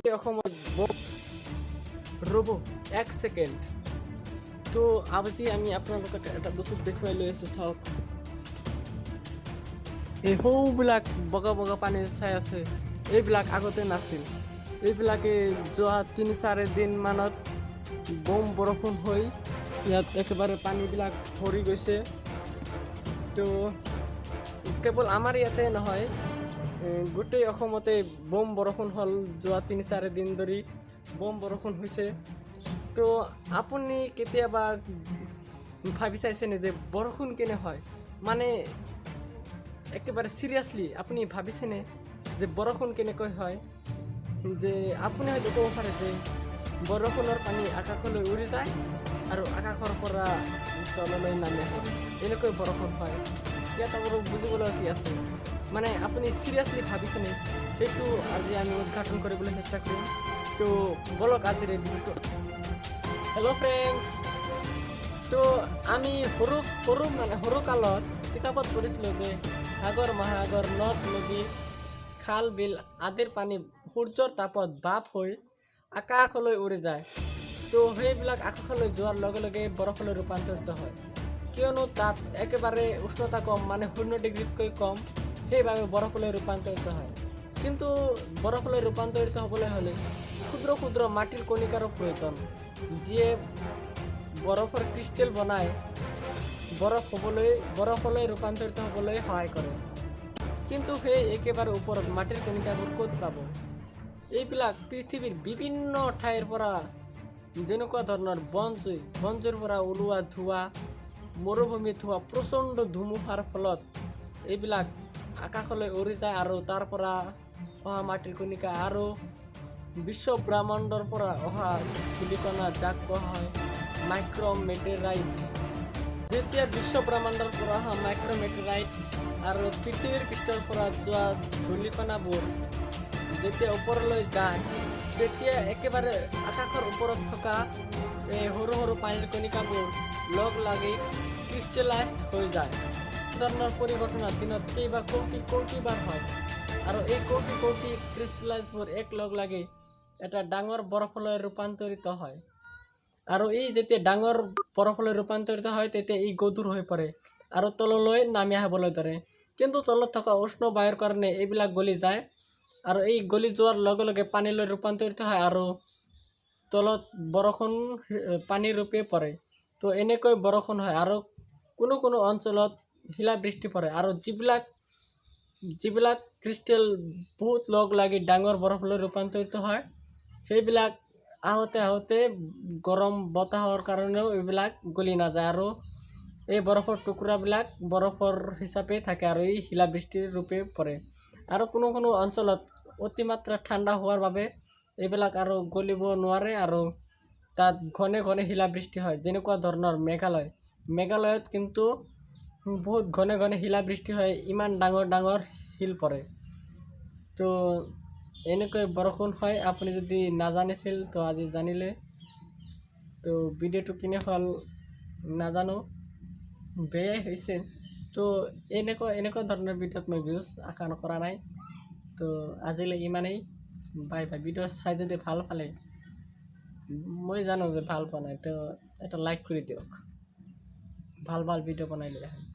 অসমত ৰ'ব 1 ছেকেণ্ড। তো আজি আমি আপোনালোকক এটা বস্তু দেখুৱাই লৈ আছোঁ, চাওক। এই সৌবিলাক বগা বগা পানী চাই আছে, এইবিলাক আগতে নাছিল। এইবিলাকে যোৱা 3-4 দিনমানত বম বৰষুণ হৈ ইয়াত একেবাৰে পানীবিলাক ভৰি গৈছে। তো কেৱল আমাৰ ইয়াতে নহয়, গোটেই অসমতে বম বৰষুণ হ'ল। যোৱা 3-4 দিন ধৰি বম বৰষুণ হৈছে। তো আপুনি কেতিয়াবা ভাবি চাইছেনে যে বৰষুণ কেনে হয়? মানে একেবাৰে চিৰিয়াছলি আপুনি ভাবিছেনে যে বৰষুণ কেনেকৈ হয়? যে আপুনি হয়তো ক'ব পাৰে যে বৰষুণৰ পানী আকাশলৈ উৰি যায় আৰু আকাশৰ পৰা তললৈ নামে আহে, এনেকৈ বৰষুণ হয়। ইয়াত আৰু বুজিবলৈ কি আছে? মানে আপুনি চিৰিয়াছলি ভাবিছেনে? সেইটো আজি আমি উদ্ঘাটন কৰিবলৈ চেষ্টা কৰিম। তো বলক আজিৰ এই ভিডিঅ'টো। Hello' friends. তো আমি সৰু কালত কিতাপত পঢ়িছিলোঁ যে সাগৰ মহাসাগৰ নদ নদী খাল বিল আদিৰ পানী সূৰ্যৰ তাপত বাপ হৈ আকাশলৈ উৰি যায়। তো সেইবিলাক আকাশলৈ যোৱাৰ লগে লগে বৰফলৈ ৰূপান্তৰিত হয়, কিয়নো তাত একেবাৰে উষ্ণতা কম, মানে 0 ডিগ্ৰীতকৈ কম। সেইবাবে বৰফলৈ ৰূপান্তৰিত হয়। কিন্তু বৰফলৈ ৰূপান্তৰিত হ'বলৈ হ'লে ক্ষুদ্ৰ ক্ষুদ্ৰ মাটিৰ কণিকাৰো প্ৰয়োজন, যিয়ে বৰফৰ ক্ৰিষ্টেল বনাই বৰফলৈ ৰূপান্তৰিত হ'বলৈ সহায় কৰে। কিন্তু সেই একেবাৰে ওপৰত মাটিৰ কণিকাবোৰ ক'ত পাব? এইবিলাক পৃথিৱীৰ বিভিন্ন ঠাইৰ পৰা, যেনেকুৱা ধৰণৰ বনজুইৰ পৰা ওলোৱা ধোঁৱা, মৰুভূমিত হোৱা প্ৰচণ্ড ধুমুহাৰ ফলত এইবিলাক আকাশলৈ উৰি যায় আৰু তাৰ পৰা অহা মাটিৰ কণিকা আৰু বিশ্ব ব্ৰহ্মাণ্ডৰ পৰা অহা ধূলিকণা, যাক কোৱা হয় মাইক্ৰ'মেটেৰাইট। যেতিয়া বিশ্ব ব্ৰহ্মাণ্ডৰ পৰা অহা মাইক্ৰ'মেটেৰাইট আৰু পৃথিৱীৰ পৃষ্ঠৰ পৰা যোৱা ধূলিকণাবোৰ যেতিয়া ওপৰলৈ যায়, তেতিয়া একেবাৰে আকাশৰ ওপৰত থকা এই সৰু সৰু পানীৰ কণিকাবোৰ লগ লাগি ক্ৰিষ্টেলাইজড হৈ যায়। ধৰণৰ পৰিঘটনা দিনত কেইবা কোটিবাৰ হয়, আৰু এই কোটি ক্ৰিষ্টেলাইজবোৰ এক লগ লাগি এটা ডাঙৰ বৰফলৈ ৰূপান্তৰিত হয়। আৰু এই যেতিয়া ডাঙৰ বৰফলৈ ৰূপান্তৰিত হয়, তেতিয়া ই গধুৰ হৈ পৰে আৰু তললৈ নামি আহিবলৈ ধৰে। কিন্তু তলত থকা উষ্ণ বায়ুৰ কাৰণে এইবিলাক গলি যায়, আৰু এই গলি যোৱাৰ লগে লগে পানীলৈ ৰূপান্তৰিত হয় আৰু তলত বৰষুণ পানীৰ ৰূপে পৰে। তো এনেকৈ বৰষুণ হয়, আৰু কোনো অঞ্চলত শিলাবৃষ্টি পৰে। আৰু যিবিলাক ক্ৰিষ্টেল বহুত লগ লাগি ডাঙৰ বৰফলৈ ৰূপান্তৰিত হয়, সেইবিলাক আহোঁতে গৰম বতাহৰ কাৰণেও এইবিলাক গলি নাযায়, আৰু এই বৰফৰ টুকুৰাবিলাক বৰফৰ হিচাপে থাকে আৰু এই শিলাবৃষ্টিৰ ৰূপে পৰে। আৰু কোনো অঞ্চলত অতিমাত্ৰা ঠাণ্ডা হোৱাৰ বাবে এইবিলাক আৰু গলিব নোৱাৰে, আৰু তাত ঘনে শিলাবৃষ্টি হয়। যেনেকুৱা ধৰণৰ মেঘালয়ত কিন্তু বহুত ঘনে শিলাবৃষ্টি হয়, ইমান ডাঙৰ শিল পৰে। তো এনেকৈ বৰষুণ হয়। আপুনি যদি নাজানিছিল তো আজি জানিলে। তো ভিডিঅ'টো কেনে হ'ল নাজানো, বেয়াই হৈছে। তো এনেকুৱা ধৰণৰ ভিডিঅ'ত মই ভিউজ আশা কৰা নাই। তো আজিলৈ ইমানেই। বাই। ভিডিঅ' চাই যদি ভাল পালে, মই জানো যে ভাল পোৱা নাই, তো এটা লাইক কৰি দিয়ক। ভাল ভিডিঅ' বনাই লৈ আহে।